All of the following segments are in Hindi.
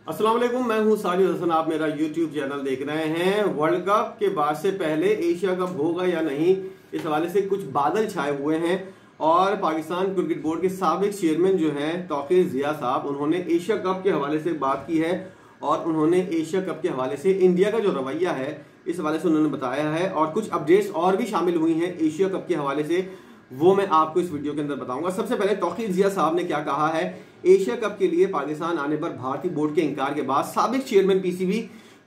अस्सलाम वालेकुम, मैं हूं साजिद हसन। आप मेरा YouTube चैनल देख रहे हैं। वर्ल्ड कप के बाद से पहले एशिया कप होगा या नहीं, इस हवाले से कुछ बादल छाए हुए हैं और पाकिस्तान क्रिकेट बोर्ड के साबिक चेयरमैन जो हैं तौकीर जिया साहब, उन्होंने एशिया कप के हवाले से बात की है और उन्होंने एशिया कप के हवाले से इंडिया का जो रवैया है इस हवाले से उन्होंने बताया है और कुछ अपडेट्स और भी शामिल हुई हैं एशिया कप के हवाले से, वो मैं आपको इस वीडियो के अंदर बताऊंगा। सबसे पहले तौकीर जिया साहब ने क्या कहा है एशिया कप के लिए पाकिस्तान आने पर भारतीय बोर्ड के इंकार के बाद साबिक चेयरमैन पीसीबी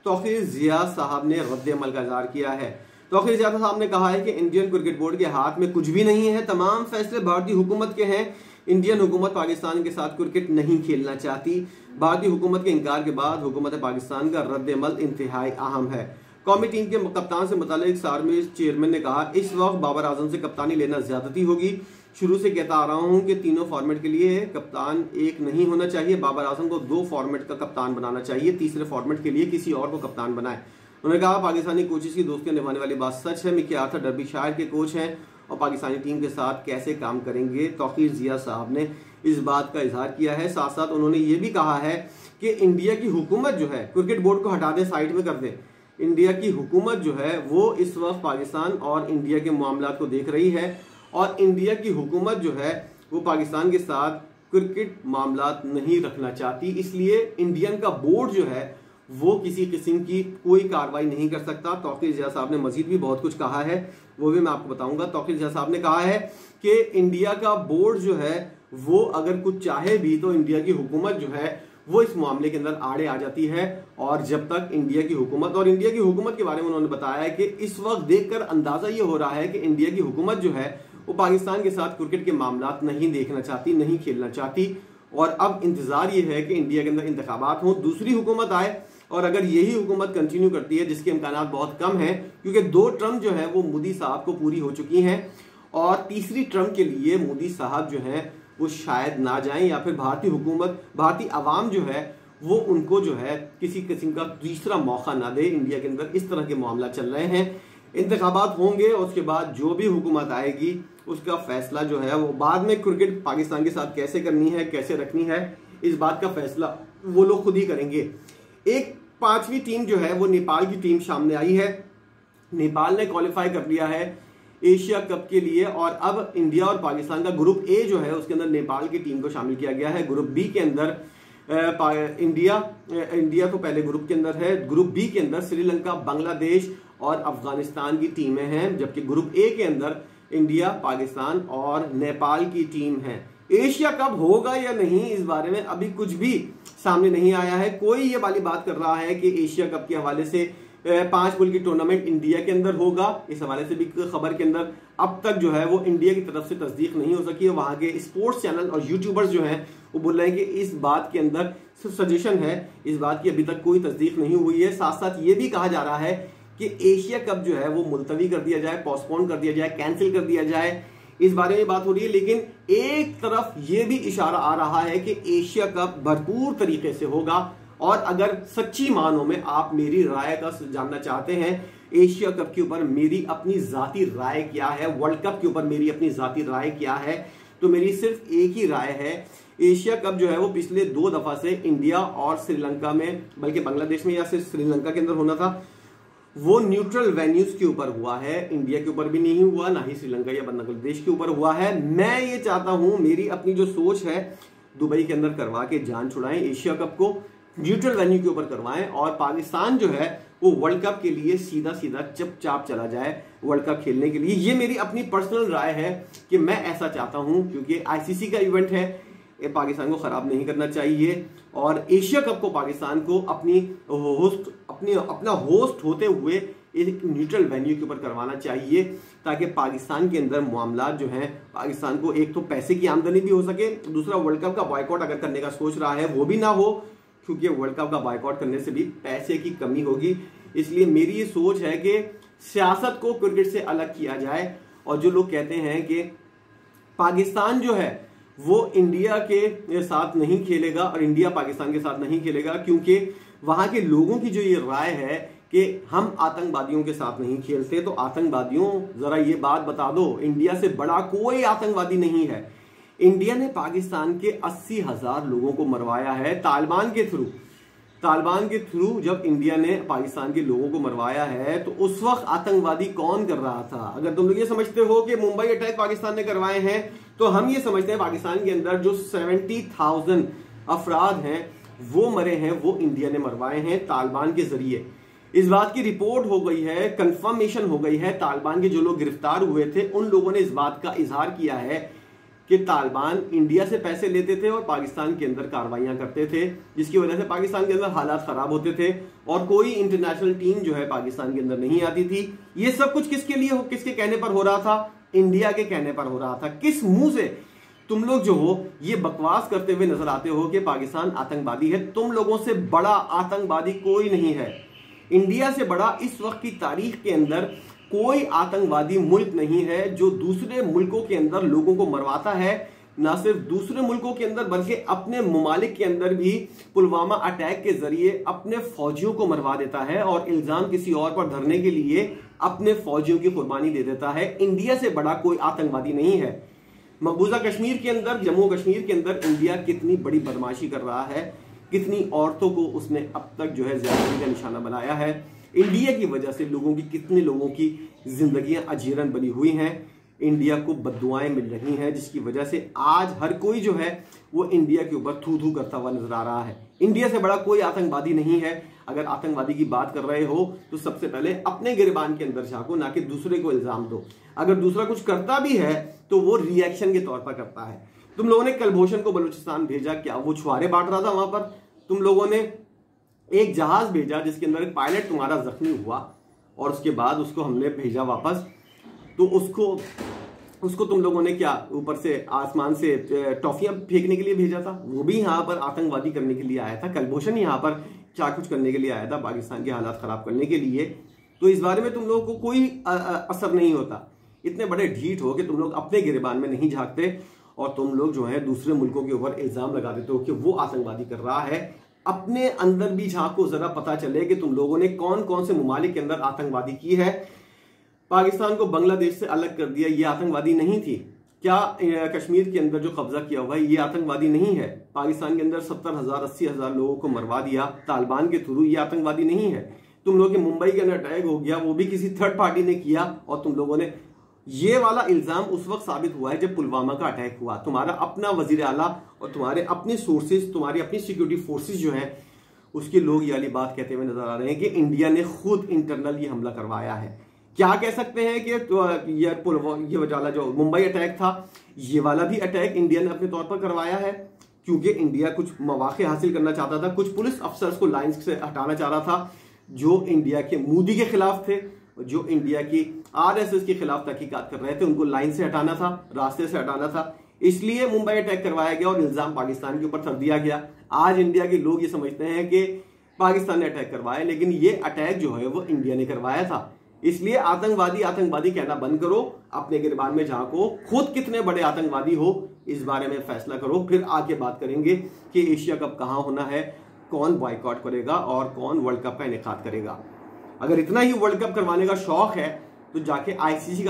तौकीर जिया साहब ने रद्द अमल का इज़हार किया है। तौकीर जिया साहब ने कहा है कि इंडियन क्रिकेट बोर्ड के हाथ में कुछ भी नहीं है, तमाम फैसले भारतीय हुकूमत के हैं। इंडियन हुकूमत पाकिस्तान के साथ क्रिकेट नहीं खेलना चाहती। भारतीय हुकूमत के इंकार के बाद हुकूमत पाकिस्तान का रद्द अमल इंतहाई अहम है। कौमी टीम के कप्तान से मुतालिक साबिक चेयरमैन ने कहा, इस वक्त बाबर आजम से कप्तानी लेना ज्यादती होगी। शुरू से कहता आ रहा हूं कि तीनों फॉर्मेट के लिए कप्तान एक नहीं होना चाहिए। बाबर आजम को 2 फॉर्मेट का कप्तान बनाना चाहिए, तीसरे फॉर्मेट के लिए किसी और को कप्तान बनाए। उन्होंने कहा पाकिस्तानी कोचेस की दोस्तियां निभाने वाली बात सच है। मिकी आर्थर डर्बीशायर के कोच हैं और पाकिस्तानी टीम के साथ कैसे काम करेंगे, तौकीर जिया साहब ने इस बात का इजहार किया है। साथ साथ उन्होंने ये भी कहा है कि इंडिया की हुकूमत जो है क्रिकेट बोर्ड को हटा दे, साइड में कर दे। इंडिया की हुकूमत जो है वो इस वक्त पाकिस्तान और इंडिया के मामलात को देख रही है और इंडिया की हुकूमत जो है वो पाकिस्तान के साथ क्रिकेट मामलात नहीं रखना चाहती, इसलिए इंडियन का बोर्ड जो है वो किसी किस्म की कोई कार्रवाई नहीं कर सकता। तौकीर जिया साहब ने मजीद भी बहुत कुछ कहा है, वो भी मैं आपको बताऊंगा। तौकीर जिया साहब ने कहा है कि इंडिया का बोर्ड जो है वो अगर कुछ चाहे भी तो इंडिया की हुकूमत जो है वो इस मामले के अंदर आड़े आ जाती है और जब तक इंडिया की हुकूमत के बारे में उन्होंने बताया है कि इस वक्त देखकर अंदाजा ये हो रहा है कि इंडिया की हुकूमत जो है वो पाकिस्तान के साथ क्रिकेट के मामलात नहीं देखना चाहती, नहीं खेलना चाहती और अब इंतजार ये है कि इंडिया के अंदर इंतखाबात हों, दूसरी हुकूमत आए और अगर यही हुकूमत कंटिन्यू करती है, जिसके इम्कानात बहुत कम है क्योंकि 2 टर्म जो है वो मोदी साहब को पूरी हो चुकी हैं और तीसरी टर्म के लिए मोदी साहब जो है वो शायद ना जाएं या फिर भारतीय अवाम जो है वो उनको जो है किसी किस्म का तीसरा मौका ना दे। इंडिया के अंदर इस तरह के मामला चल रहे हैं। इंतखाबात होंगे और उसके बाद जो भी हुकूमत आएगी उसका फैसला जो है वो बाद में क्रिकेट पाकिस्तान के साथ कैसे करनी है, कैसे रखनी है, इस बात का फैसला वो लोग खुद ही करेंगे। एक 5वीं टीम जो है वो नेपाल की टीम सामने आई है। नेपाल ने क्वालिफाई कर लिया है एशिया कप के लिए और अब इंडिया और पाकिस्तान का ग्रुप ए जो है उसके अंदर नेपाल की टीम को शामिल किया गया है। ग्रुप बी के अंदर इंडिया तो पहले ग्रुप के अंदर है। ग्रुप बी के अंदर श्रीलंका, बांग्लादेश और अफगानिस्तान की टीमें हैं, जबकि ग्रुप ए के अंदर इंडिया, पाकिस्तान और नेपाल की टीम है। एशिया कप होगा या नहीं इस बारे में अभी कुछ भी सामने नहीं आया है। कोई ये वाली बात कर रहा है कि एशिया कप के हवाले से 5 मुल्क की टूर्नामेंट इंडिया के अंदर होगा, इस हवाले से भी खबर के अंदर अब तक जो है वो इंडिया की तरफ से तस्दीक नहीं हो सकी है। वहां के स्पोर्ट्स चैनल और यूट्यूबर्स जो हैं वो बोल रहे हैं कि इस बात के अंदर सिर्फ सजेशन है, इस बात की अभी तक कोई तस्दीक नहीं हुई है। साथ साथ ये भी कहा जा रहा है कि एशिया कप जो है वो मुलतवी कर दिया जाए, पोस्टपोन कर दिया जाए, कैंसिल कर दिया जाए, इस बारे में बात हो रही है। लेकिन एक तरफ ये भी इशारा आ रहा है कि एशिया कप भरपूर तरीके से होगा और अगर सच्ची मानों में आप मेरी राय का जानना चाहते हैं एशिया कप के ऊपर मेरी अपनी जाती राय क्या है, वर्ल्ड कप के ऊपर मेरी अपनी जाती राय क्या है, तो मेरी सिर्फ एक ही राय है। एशिया कप जो है वो पिछले 2 दफा से इंडिया और श्रीलंका में, बल्कि बांग्लादेश में या सिर्फ श्रीलंका के अंदर होना था, वो न्यूट्रल वेन्यूज के ऊपर हुआ है। इंडिया के ऊपर भी नहीं हुआ, ना ही श्रीलंका या बांग्लादेश के ऊपर हुआ है। मैं ये चाहता हूं, मेरी अपनी जो सोच है, दुबई के अंदर करवा के जान छुड़ाएं, एशिया कप को न्यूट्रल वेन्यू के ऊपर करवाएं और पाकिस्तान जो है वो वर्ल्ड कप के लिए सीधा सीधा चुपचाप चला जाए वर्ल्ड कप खेलने के लिए। ये मेरी अपनी पर्सनल राय है कि मैं ऐसा चाहता हूं क्योंकि आईसीसी का इवेंट है, पाकिस्तान को खराब नहीं करना चाहिए और एशिया कप को पाकिस्तान को अपना होस्ट होते हुए एक न्यूट्रल वेन्यू के ऊपर करवाना चाहिए ताकि पाकिस्तान के अंदर मामला जो हैं, पाकिस्तान को एक तो पैसे की आमदनी भी हो सके, दूसरा वर्ल्ड कप का बॉयकॉट अगर करने का सोच रहा है वो भी ना हो क्योंकि वर्ल्ड कप का बॉयकॉट करने से भी पैसे की कमी होगी। इसलिए मेरी ये सोच है कि सियासत को क्रिकेट से अलग किया जाए और जो लोग कहते हैं कि पाकिस्तान जो है वो इंडिया के साथ नहीं खेलेगा और इंडिया पाकिस्तान के साथ नहीं खेलेगा क्योंकि वहां के लोगों की जो ये राय है कि हम आतंकवादियों के साथ नहीं खेलते, तो आतंकवादियों जरा ये बात बता दो, इंडिया से बड़ा कोई आतंकवादी नहीं है। इंडिया ने पाकिस्तान के 80,000 लोगों को मरवाया है तालिबान के थ्रू। तालिबान के थ्रू जब इंडिया ने पाकिस्तान के लोगों को मरवाया है तो उस वक्त आतंकवादी कौन कर रहा था? अगर तुम लोग ये समझते हो कि मुंबई अटैक पाकिस्तान ने करवाए हैं, तो हम ये समझते हैं पाकिस्तान के अंदर जो 70,000 अफराद हैं वो मरे हैं, वो इंडिया ने मरवाए हैं तालिबान के जरिए। इस बात की रिपोर्ट हो गई है, कंफर्मेशन हो गई है। तालिबान के जो लोग गिरफ्तार हुए थे उन लोगों ने इस बात का इजहार किया है कि तालिबान इंडिया से पैसे लेते थे और पाकिस्तान के अंदर कार्रवाइयां करते थे, जिसकी वजह से पाकिस्तान के अंदर हालात खराब होते थे और कोई इंटरनेशनल टीम जो है पाकिस्तान के अंदर नहीं आती थी। ये सब कुछ किसके लिए किसके कहने पर हो रहा था? इंडिया के कहने पर हो रहा था। किस मुंह से तुम लोग जो हो ये बकवास करते हुए नजर आते हो कि पाकिस्तान आतंकवादी है? तुम लोगों से बड़ा आतंकवादी कोई नहीं है। इंडिया से बड़ा इस वक्त की तारीख के अंदर कोई आतंकवादी मुल्क नहीं है जो दूसरे मुल्कों के अंदर लोगों को मरवाता है। ना सिर्फ दूसरे मुल्कों के अंदर बल्कि अपने ममालिक के अंदर भी पुलवामा अटैक के जरिए अपने फौजियों को मरवा देता है और इल्जाम किसी और पर धरने के लिए अपने फौजियों की कुर्बानी दे देता है। इंडिया से बड़ा कोई आतंकवादी नहीं है। मकबूजा कश्मीर के अंदर, जम्मू कश्मीर के अंदर इंडिया कितनी बड़ी बदमाशी कर रहा है, कितनी औरतों को उसने अब तक जो है ज्यादती का निशाना बनाया है। इंडिया की वजह से लोगों की, कितने लोगों की जिंदगियां अजीरन बनी हुई हैं। इंडिया को बद्दुआएं मिल रही हैं, जिसकी वजह से आज हर कोई जो है वो इंडिया के ऊपर थू थू करता हुआ नजर आ रहा है। इंडिया से बड़ा कोई आतंकवादी नहीं है। अगर आतंकवादी की बात कर रहे हो तो सबसे पहले अपने गिरबान के अंदर झांको, ना कि दूसरे को इल्जाम दो। अगर दूसरा कुछ करता भी है तो वो रिएक्शन के तौर पर करता है। तुम लोगों ने कुलभूषण को बलूचिस्तान भेजा, क्या वो छुआरे बांट रहा था वहां पर? तुम लोगों ने एक जहाज भेजा जिसके अंदर एक पायलट तुम्हारा जख्मी हुआ और उसके बाद उसको हमने भेजा वापस, तो उसको तुम लोगों ने क्या ऊपर से आसमान से टॉफियां फेंकने के लिए भेजा था? वो भी यहाँ पर आतंकवादी करने के लिए आया था। कुलभूषण यहाँ पर क्या कुछ करने के लिए आया था, पाकिस्तान के हालात खराब करने के लिए। तो इस बारे में तुम लोगों को कोई असर नहीं होता। इतने बड़े ढीठ हो कि तुम लोग अपने गिरबान में नहीं झांकते और तुम लोग जो है दूसरे मुल्कों के ऊपर इल्जाम लगा देते हो कि वो आतंकवादी कर रहा है। अपने अंदर भी झांको, जरा पता चले कि तुम लोगों ने कौन कौन से ममालिक के अंदर आतंकवादी की है। पाकिस्तान को बांग्लादेश से अलग कर दिया, ये आतंकवादी नहीं थी क्या? कश्मीर के अंदर जो कब्जा किया हुआ है ये आतंकवादी नहीं है? पाकिस्तान के अंदर 70,000 80,000 लोगों को मरवा दिया तालिबान के थ्रू, ये आतंकवादी नहीं है? तुम लोग के मुंबई के अंदर अटैक हो गया, वो भी किसी थर्ड पार्टी ने किया और तुम लोगों ने ये वाला इल्जाम उस वक्त साबित हुआ है जब पुलवामा का अटैक हुआ। तुम्हारा अपना वजीर आला और तुम्हारे अपने सोर्सेज, तुम्हारी अपनी सिक्योरिटी फोर्सेज जो है उसके लोग ये वाली बात कहते हुए नजर आ रहे हैं कि इंडिया ने खुद इंटरनल ये हमला करवाया है। क्या कह सकते हैं कि ये वाला जो मुंबई अटैक था, ये वाला भी अटैक इंडिया ने अपने तौर पर करवाया है, क्योंकि इंडिया कुछ मौके हासिल करना चाहता था। कुछ पुलिस अफसर्स को लाइंस से हटाना चाह रहा था जो इंडिया के मोदी के खिलाफ थे, जो इंडिया की आरएसएस के खिलाफ तहकीकात कर रहे थे, उनको लाइन से हटाना था, रास्ते से हटाना था। इसलिए मुंबई अटैक करवाया गया और इल्जाम पाकिस्तान के ऊपर थर दिया गया। आज इंडिया के लोग ये समझते हैं कि पाकिस्तान ने अटैक करवाया, लेकिन ये अटैक जो है वो इंडिया ने करवाया था। इसलिए आतंकवादी आतंकवादी कहना बंद करो, अपने गिरबान में झांको, खुद कितने बड़े आतंकवादी हो इस बारे में फैसला करो, फिर आगे बात करेंगे कि एशिया कप कहां होना है, कौन बॉयकॉट करेगा और कौन वर्ल्ड कप का इनेकाद करेगा। अगर इतना ही वर्ल्ड कप करवाने का शौक है तो जाके आईसीसी का